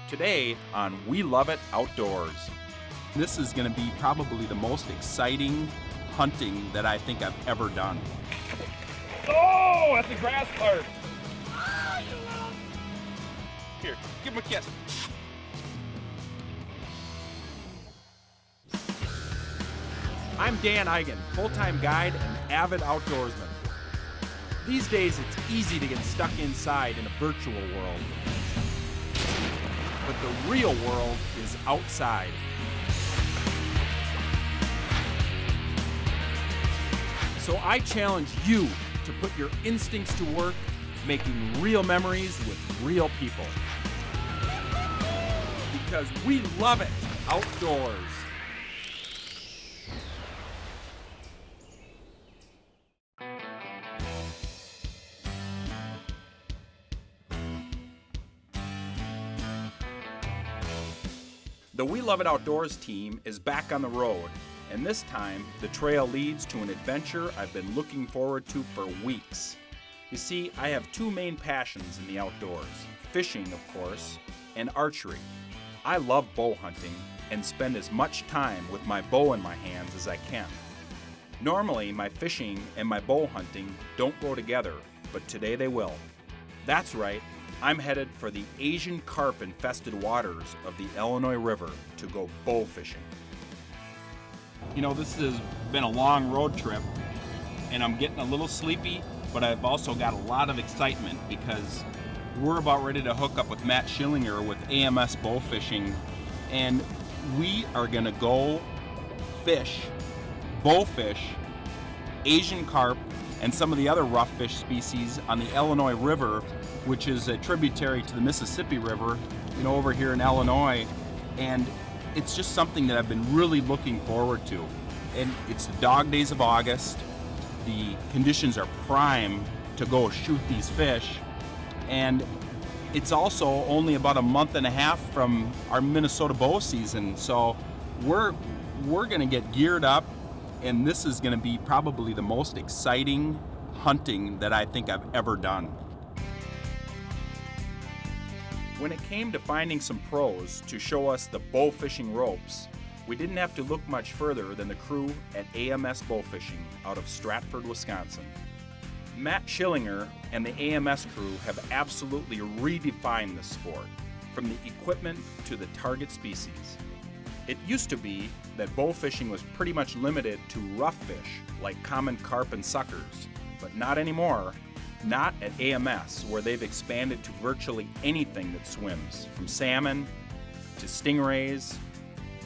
Today on We Love It Outdoors. This is going to be probably the most exciting hunting that I think I've ever done. Oh, that's a grass carp. Here, give him a kiss. I'm Dan Eigen, full-time guide and avid outdoorsman. These days, it's easy to get stuck inside in a virtual world. But the real world is outside. So I challenge you to put your instincts to work, making real memories with real people. Because we love it outdoors. The We Love It Outdoors team is back on the road, and this time the trail leads to an adventure I've been looking forward to for weeks. You see, I have two main passions in the outdoors, fishing of course, and archery. I love bow hunting and spend as much time with my bow in my hands as I can. Normally my fishing and my bow hunting don't go together, but today they will. That's right. I'm headed for the Asian carp infested waters of the Illinois River to go bow fishing. You know, this has been a long road trip and I'm getting a little sleepy, but I've also got a lot of excitement because we're about ready to hook up with Matt Schillinger with AMS Bowfishing, and we are gonna go fish, bowfish, Asian carp, and some of the other rough fish species on the Illinois River, which is a tributary to the Mississippi River, you know, over here in Illinois. And it's just something that I've been really looking forward to. And it's the dog days of August. The conditions are prime to go shoot these fish. And it's also only about a month and a half from our Minnesota bow season. So we're gonna get geared up, and this is gonna be probably the most exciting hunting that I think I've ever done. When it came to finding some pros to show us the bow fishing ropes, we didn't have to look much further than the crew at AMS Bowfishing out of Stratford, Wisconsin. Matt Schillinger and the AMS crew have absolutely redefined the sport, from the equipment to the target species. It used to be that bow fishing was pretty much limited to rough fish like common carp and suckers, but not anymore. Not at AMS, where they've expanded to virtually anything that swims, from salmon to stingrays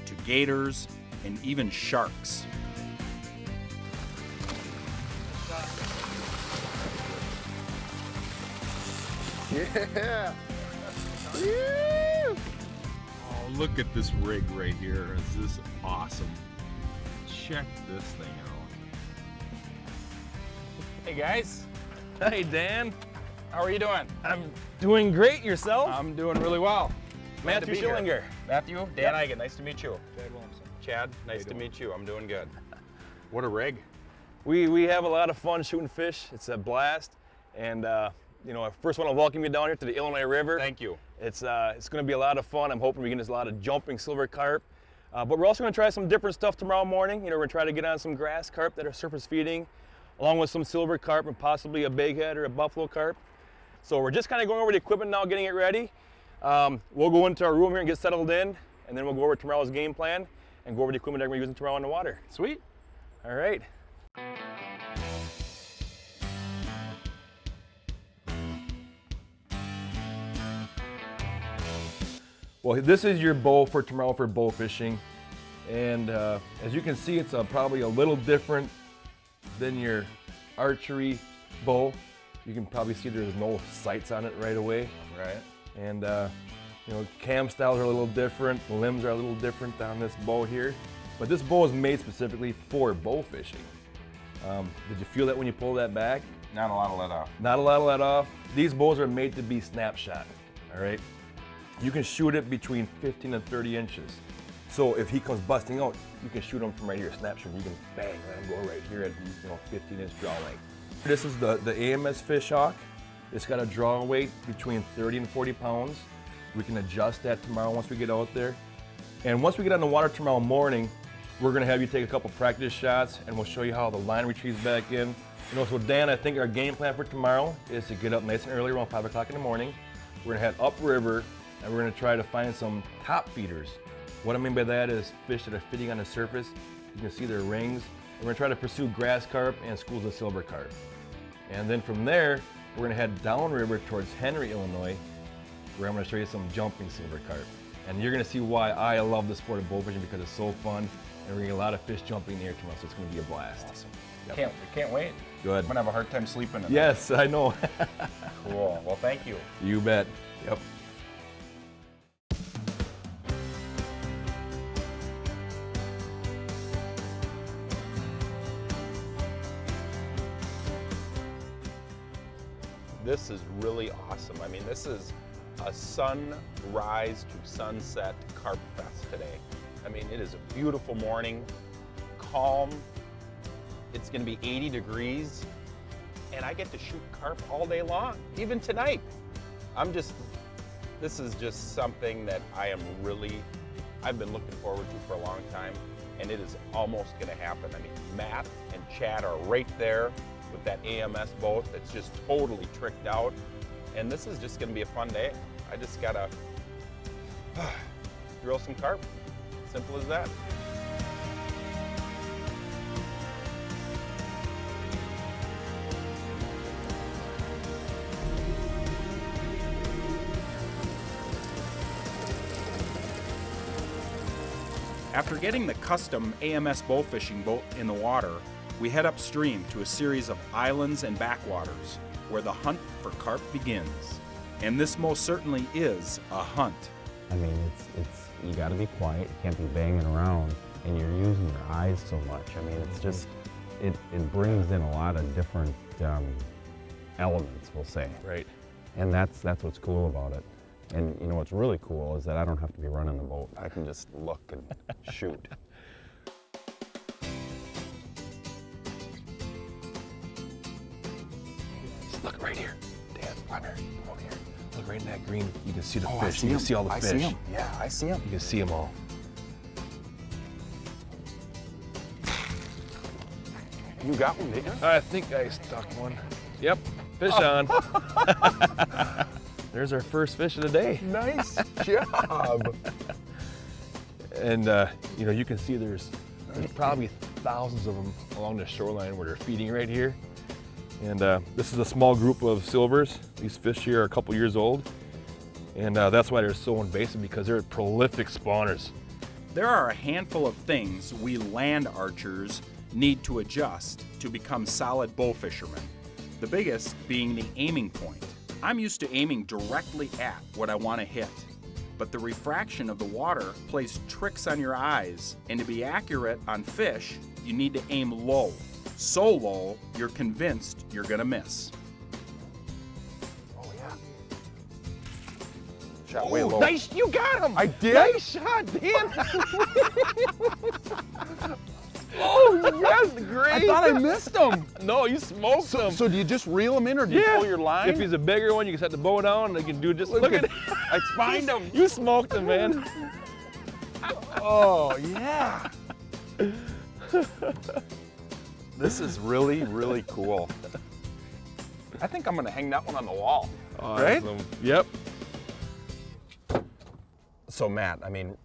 to gators and even sharks. Yeah! Oh, look at this rig right here. This is awesome. Check this thing out. Hey guys. Hey Dan. How are you doing? I'm doing great. Yourself? I'm doing really well. Matthew Schillinger. Matthew, Dan Eigen, nice to meet you. Chad Williamson. Chad, nice to meet you. I'm doing good. What a rig. We have a lot of fun shooting fish. It's a blast. And you know, I first want to welcome you down here to the Illinois River. Thank you. It's going to be a lot of fun. I'm hoping we get a lot of jumping silver carp. But we're also going to try some different stuff tomorrow morning. You know, we're going to try to get on some grass carp that are surface feeding, along with some silver carp and possibly a baghead or a buffalo carp. So we're just kind of going over the equipment now, getting it ready. We'll go into our room here and get settled in, and then we'll go over tomorrow's game plan and go over the equipment that we're using tomorrow in the water. Sweet. All right. Well, this is your bow for tomorrow for bow fishing. And as you can see, it's probably a little different than your archery bow. You can probably see there's no sights on it right away. Right. And you know, cam styles are a little different, the limbs are a little different on this bow here. But this bow is made specifically for bow fishing. Did you feel that when you pulled that back? Not a lot of let off. Not a lot of let off. These bows are made to be snapshot, all right? You can shoot it between 15 and 30 inches. So if he comes busting out, you can shoot him from right here, snapshot. You can bang, let him go right here at 15-inch draw length. This is the AMS Fish Hawk. It's got a draw weight between 30 and 40 pounds. We can adjust that tomorrow once we get out there. And once we get on the water tomorrow morning, we're gonna have you take a couple practice shots and we'll show you how the line retrieves back in. You know, so Dan, I think our game plan for tomorrow is to get up nice and early, around 5 o'clock in the morning. We're gonna head upriver and we're gonna try to find some top feeders. What I mean by that is fish that are feeding on the surface. You can see their rings. We're gonna try to pursue grass carp and schools of silver carp. And then from there, we're gonna head downriver towards Henry, Illinois, where I'm gonna show you some jumping silver carp. And you're gonna see why I love the sport of bow fishing, because it's so fun, and we're gonna get a lot of fish jumping in the air tomorrow, so it's gonna be a blast. Awesome. Yep. Can't wait. Good. I'm gonna have a hard time sleeping tonight. Yes, I know. Cool. Well, thank you. You bet. Yep. This is really awesome. I mean, this is a sunrise to sunset carp fest today. I mean, it is a beautiful morning, calm. It's gonna be 80 degrees, and I get to shoot carp all day long, even tonight. This is just something that I've been looking forward to for a long time, and it is almost gonna happen. I mean, Matt and Chad are right there with that AMS boat that's just totally tricked out. And this is just gonna be a fun day. I just gotta drill some carp. Simple as that. After getting the custom AMS Bowfishing boat in the water, we head upstream to a series of islands and backwaters where the hunt for carp begins. And this most certainly is a hunt. I mean, you gotta be quiet, you can't be banging around, and you're using your eyes so much. I mean, it's just, it brings in a lot of different elements, we'll say. Right. And that's what's cool about it. And you know what's really cool is that I don't have to be running the boat. I can just look and shoot. Look right here. Dan, come here. Come over here. Look right in that green. You can see the Oh, fish. You can see all the fish. I see them. Yeah, I see them. You can see them all. You got one, didn't you? I think I stuck one. Yep, fish on. There's our first fish of the day. Nice job. And you know, you can see there's probably thousands of them along the shoreline where they're feeding right here. And this is a small group of silvers. These fish here are a couple years old. And that's why they're so invasive, because they're prolific spawners. There are a handful of things we land archers need to adjust to become solid bow fishermen. The biggest being the aiming point. I'm used to aiming directly at what I want to hit, but the refraction of the water plays tricks on your eyes, and to be accurate on fish, you need to aim low. So low, you're convinced you're gonna miss. Oh yeah. Shot way low. Nice, you got him! I did? Nice shot, Dan! Oh yes, great! I thought I missed him. No, you smoked him. So do you just reel him in, or do you pull your line? If he's a bigger one, you can set the bow down and you can do just look at it. I find him. You smoked him, man. Oh yeah. This is really, really cool. I think I'm gonna hang that one on the wall. Awesome. Right? Yep. So Matt, I mean,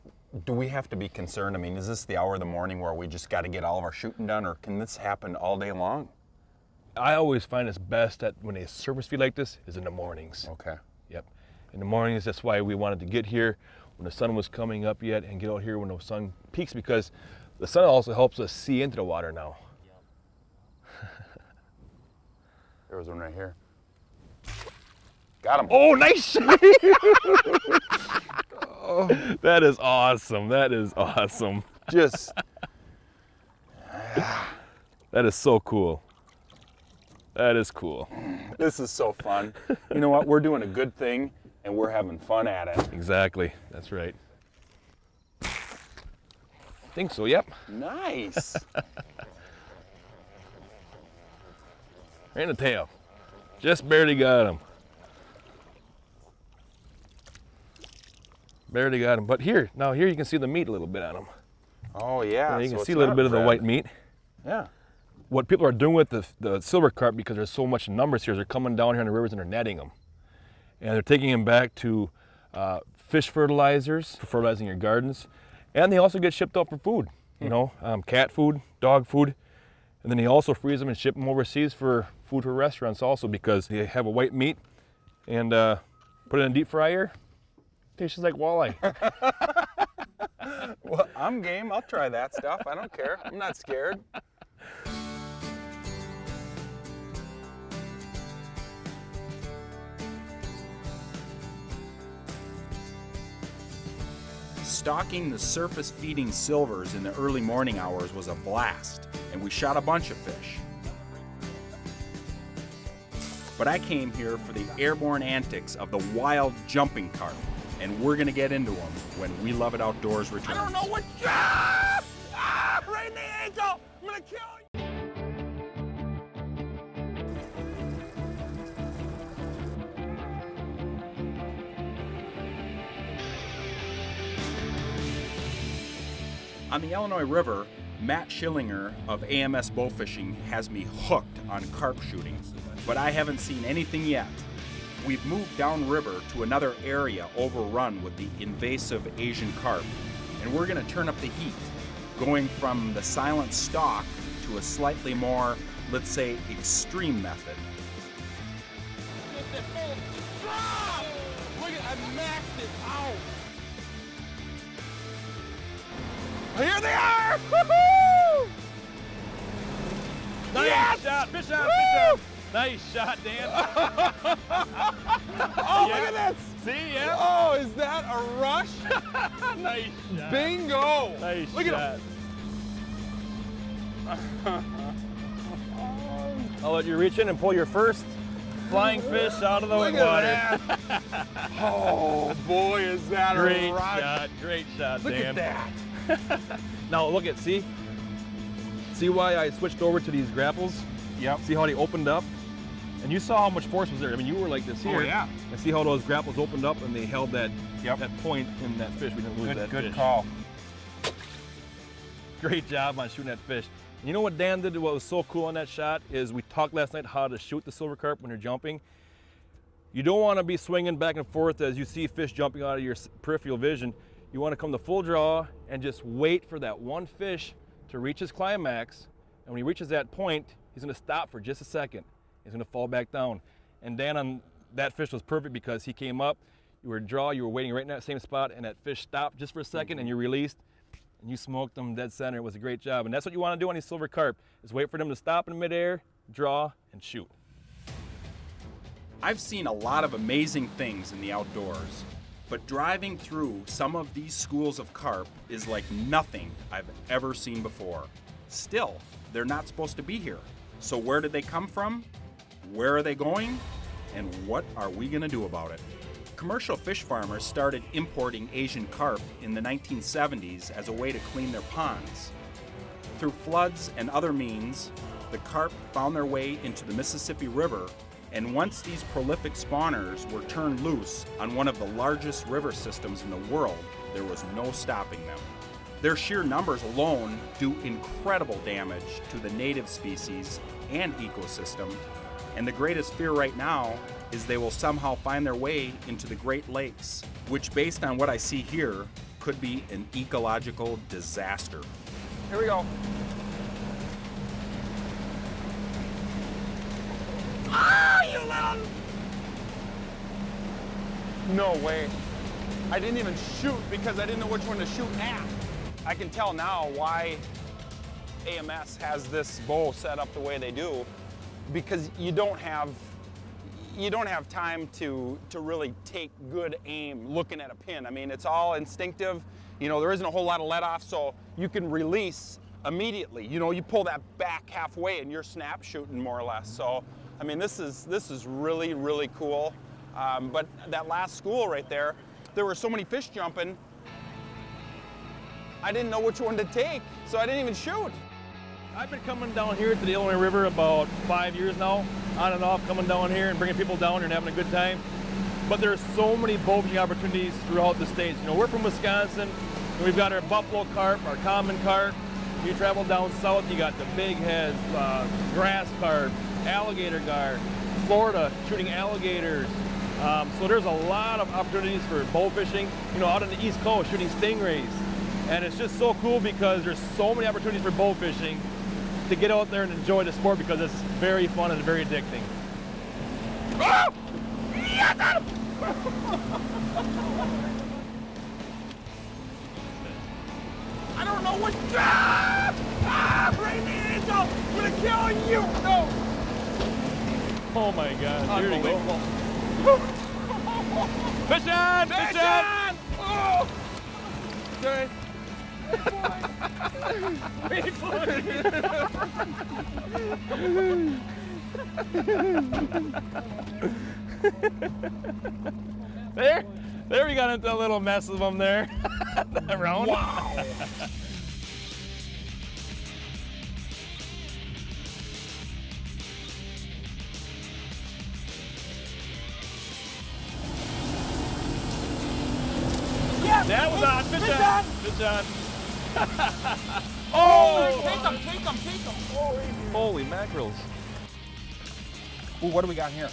do we have to be concerned? I mean, is this the hour of the morning where we just got to get all of our shooting done, or can this happen all day long? I always find it's best that when they surface feed like this is in the mornings. Okay. Yep. In the mornings, that's why we wanted to get here when the sun was coming up yet, and get out here when the sun peaks, because the sun also helps us see into the water now. There was one right here. Got him. Oh, nice shot! Oh, that is awesome. That is awesome. Just. That is so cool. That is cool. This is so fun. You know what? We're doing a good thing, and we're having fun at it. Exactly. That's right. I think so, yep. Nice. Right in the tail. Just barely got him. Barely got him. But here, now here you can see the meat a little bit on him. Oh yeah. You can so see a little bit of the red. white meat. Yeah. What people are doing with the silver carp, because there's so much numbers here, is they're coming down here in the rivers and they're netting them. And they're taking them back to fish fertilizers for fertilizing your gardens. And they also get shipped out for food, you know, cat food, dog food. And then they also freeze them and ship them overseas for food for restaurants also, because they have a white meat and put it in a deep fryer. Tastes just like walleye. Well, I'm game. I'll try that stuff. I don't care. I'm not scared. Stalking the surface feeding silvers in the early morning hours was a blast, and we shot a bunch of fish. But I came here for the airborne antics of the wild jumping carp, and we're gonna get into them when We Love It Outdoors returns. I don't know what. Ah! Right in the ankle! I'm gonna kill you! On the Illinois River, Matt Schillinger of AMS Bowfishing has me hooked on carp shooting, but I haven't seen anything yet. We've moved downriver to another area overrun with the invasive Asian carp, and we're going to turn up the heat, going from the silent stalk to a slightly more, let's say, extreme method. Look at, I maxed it out. Here they are! Woohoo! Nice shot, fish out, fish out. Nice shot, Dan. Oh, look at this! See, yeah? Oh, is that a rush? Nice shot. Bingo! Nice Look shot. at him. I'll let you reach in and pull your first flying fish out of the Look water. at that. Oh, boy, is that Great a rush. shot, great shot, Look Dan. at that. Now look at, see why I switched over to these grapples? Yep. See how they opened up? And you saw how much force was there. I mean, you were like this here. Oh, yeah. And see how those grapples opened up and they held that, Yep. that point in that fish. We didn't lose that Good fish. call. Great job on shooting that fish. And you know what Dan did, what was so cool on that shot, is we talked last night how to shoot the silver carp when you're jumping. You don't want to be swinging back and forth as you see fish jumping out of your peripheral vision. You want to come to full draw and just wait for that one fish to reach his climax. And when he reaches that point, he's going to stop for just a second. He's going to fall back down. And Dan, on that fish was perfect because he came up, you were draw, you were waiting right in that same spot, and that fish stopped just for a second, and you released, and you smoked them dead center. It was a great job. And that's what you want to do on these silver carp, is wait for them to stop in midair, draw, and shoot. I've seen a lot of amazing things in the outdoors, but driving through some of these schools of carp is like nothing I've ever seen before. Still, they're not supposed to be here. So where did they come from? Where are they going? And what are we gonna do about it? Commercial fish farmers started importing Asian carp in the 1970s as a way to clean their ponds. Through floods and other means, the carp found their way into the Mississippi River, and once these prolific spawners were turned loose on one of the largest river systems in the world, there was no stopping them. Their sheer numbers alone do incredible damage to the native species and ecosystem, and the greatest fear right now is they will somehow find their way into the Great Lakes, which, based on what I see here, could be an ecological disaster. Here we go. Ah, you little... No way. I didn't even shoot because I didn't know which one to shoot at. I can tell now why AMS has this bow set up the way they do, because you don't have time to really take good aim looking at a pin. I mean, it's all instinctive. You know, there isn't a whole lot of let off, so you can release immediately. You know, you pull that back halfway and you're snap shooting more or less. So, I mean, this is really, really cool. But that last school right there, there were so many fish jumping, I didn't know which one to take, so I didn't even shoot. I've been coming down here to the Illinois River about 5 years now, on and off, coming down here and bringing people down here and having a good time. but there's so many bow fishing opportunities throughout the states. You know, we're from Wisconsin, and we've got our buffalo carp, our common carp. You travel down south, you got the big heads, grass carp, alligator gar, Florida shooting alligators. So there's a lot of opportunities for bow fishing, you know, out on the East Coast shooting stingrays. And it's just so cool because there's so many opportunities for bow fishing to get out there and enjoy the sport because it's very fun and very addicting. Oh! Yeah, I got him! I don't know what. Rainy Angel! I'm gonna kill you! No! Oh my God! Here we go. Fish on! Fish on! Oh! Okay. There we got into a little mess of them there. Around. Wow. Yeah, that was on. Fish on. Oh! Take them. Holy mackerels. Ooh, what do we got here?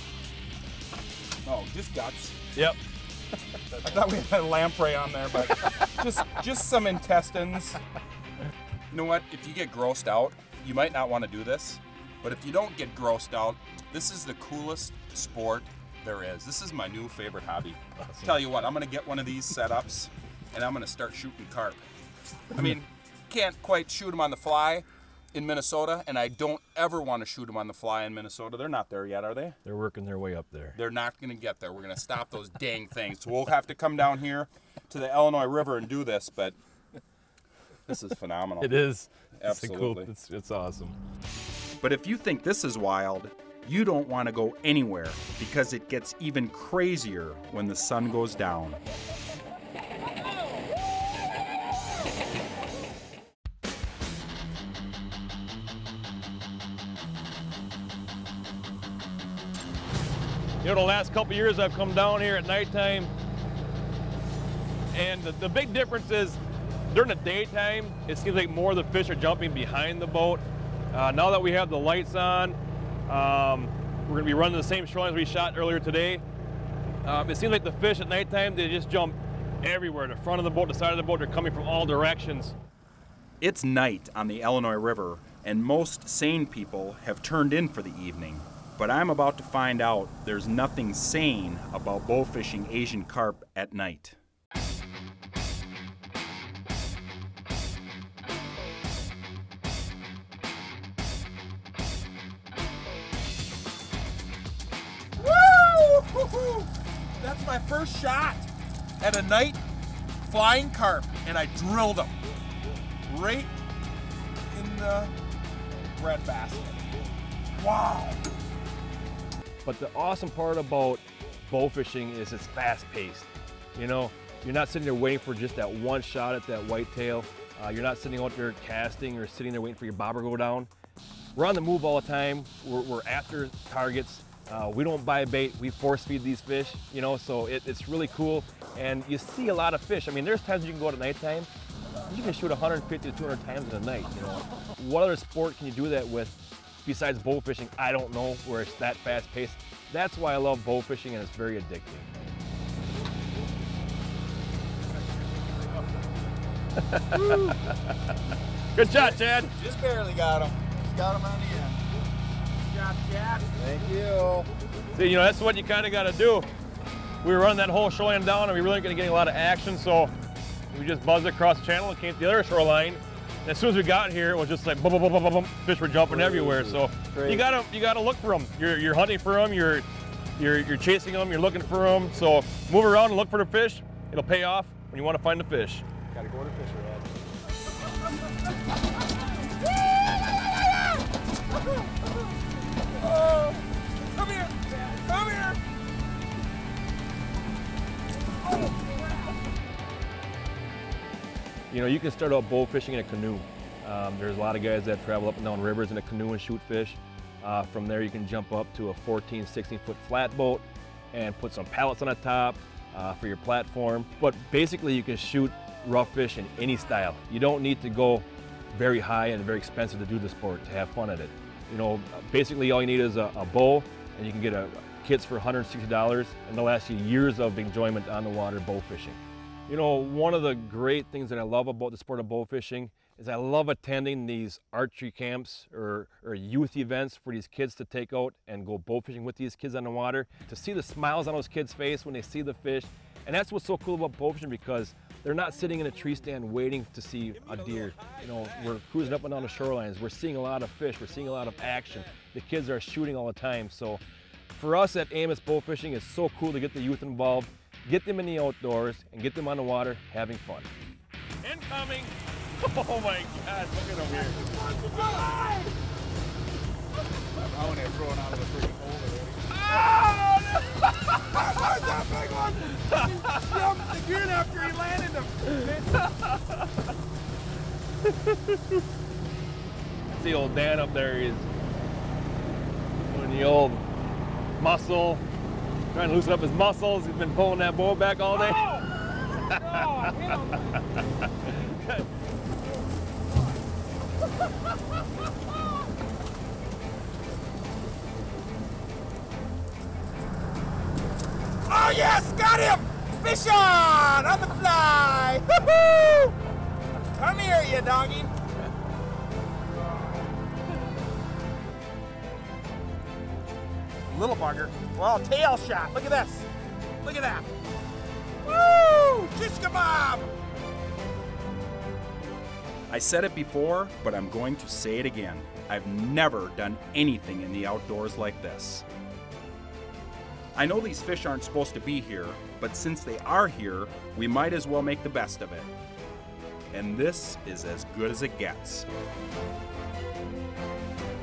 Oh, just guts. Yep. I thought we had a lamprey on there, but just some intestines. You know what? If you get grossed out, you might not want to do this, but if you don't get grossed out, this is the coolest sport there is. This is my new favorite hobby. Awesome. Tell you what, I'm going to get one of these setups, and I'm going to start shooting carp. I mean, can't quite shoot them on the fly in Minnesota, and I don't ever want to shoot them on the fly in Minnesota. They're not there yet, are they? They're working their way up there. They're not going to get there. We're going to stop those dang things. So we'll have to come down here to the Illinois River and do this, but this is phenomenal. It is. Absolutely. It's awesome. But if you think this is wild, you don't want to go anywhere because it gets even crazier when the sun goes down. You know, the last couple years I've come down here at nighttime, and the big difference is during the daytime, it seems like more of the fish are jumping behind the boat. Now that we have the lights on, we're going to be running the same shorelines we shot earlier today. It seems like the fish at nighttime, they just jump everywhere. The front of the boat, the side of the boat, they're coming from all directions. It's night on the Illinois River, and most sane people have turned in for the evening. But I'm about to find out there's nothing sane about bow fishing Asian carp at night. Woo! That's my first shot at a night flying carp, and I drilled them right in the bread basket. Wow! But the awesome part about bow fishing is it's fast-paced. You know, you're not sitting there waiting for just that one shot at that whitetail. You're not sitting out there casting or sitting there waiting for your bobber to go down. We're on the move all the time. We're after targets. We don't buy bait. We force feed these fish. You know, so it's really cool. And you see a lot of fish. I mean, there's times you can go out at nighttime. You can shoot 150 to 200 times in a night. You know, what other sport can you do that with? Besides bow fishing, I don't know, where it's that fast paced. That's why I love bow fishing, and it's very addicting. Good shot, Chad. Just barely got him. Just got him on the end. Good job, Chad. Thank you. See, you know, that's what you kind of got to do. We were running that whole shoreline down, and we really weren't getting a lot of action, so we just buzzed across the channel and came to the other shoreline. And as soon as we got here, it was just like boom, boom, boom, boom, boom. Fish were jumping everywhere. So you gotta look for them. You're hunting for them. You're chasing them. You're looking for them. So move around and look for the fish. It'll pay off when you want to find the fish. Gotta go to fish rod. Oh, come here! Come here! Oh. You know, you can start out bow fishing in a canoe. There's a lot of guys that travel up and down rivers in a canoe and shoot fish. From there, you can jump up to a 14, 16-foot flatboat. and put some pallets on the top for your platform. But basically you can shoot rough fish in any style. You don't need to go very high and very expensive to do the sport to have fun at it. You know, basically all you need is a bow, and you can get kits for $160, and they'll last you years of enjoyment on the water bow fishing. You know, one of the great things that I love about the sport of bow fishing is I love attending these archery camps or youth events for these kids to take out and go bow fishing with these kids on the water, to see the smiles on those kids' face when they see the fish. And that's what's so cool about bow fishing, because they're not sitting in a tree stand waiting to see a deer. You know, we're cruising up and down the shorelines. We're seeing a lot of fish. We're seeing a lot of action. The kids are shooting all the time. So for us at AMS Bowfishing, it's so cool to get the youth involved, get them in the outdoors, and get them on the water having fun. Incoming! Oh my God, look at him here. I want to throw it out of the freaking hole already. Oh, no! Where's that big one? He jumped again after he landed him. See old Dan up there, he's doing the old muscle, trying to loosen up his muscles. He's been pulling that bow back all day. Oh, him. Oh yes, got him! Fish on the fly! Woohoo! Come here, you doggy! Little bugger. Well, tail shot. Look at this. Look at that. Woo! Shish kebab! I said it before, but I'm going to say it again. I've never done anything in the outdoors like this. I know these fish aren't supposed to be here, but since they are here, we might as well make the best of it. And this is as good as it gets.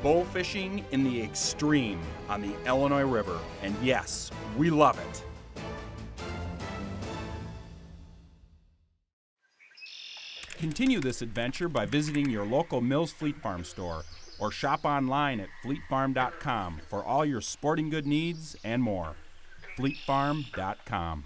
Bow fishing in the extreme on the Illinois River, and yes, we love it. Continue this adventure by visiting your local Mills Fleet Farm store or shop online at fleetfarm.com for all your sporting good needs and more. fleetfarm.com.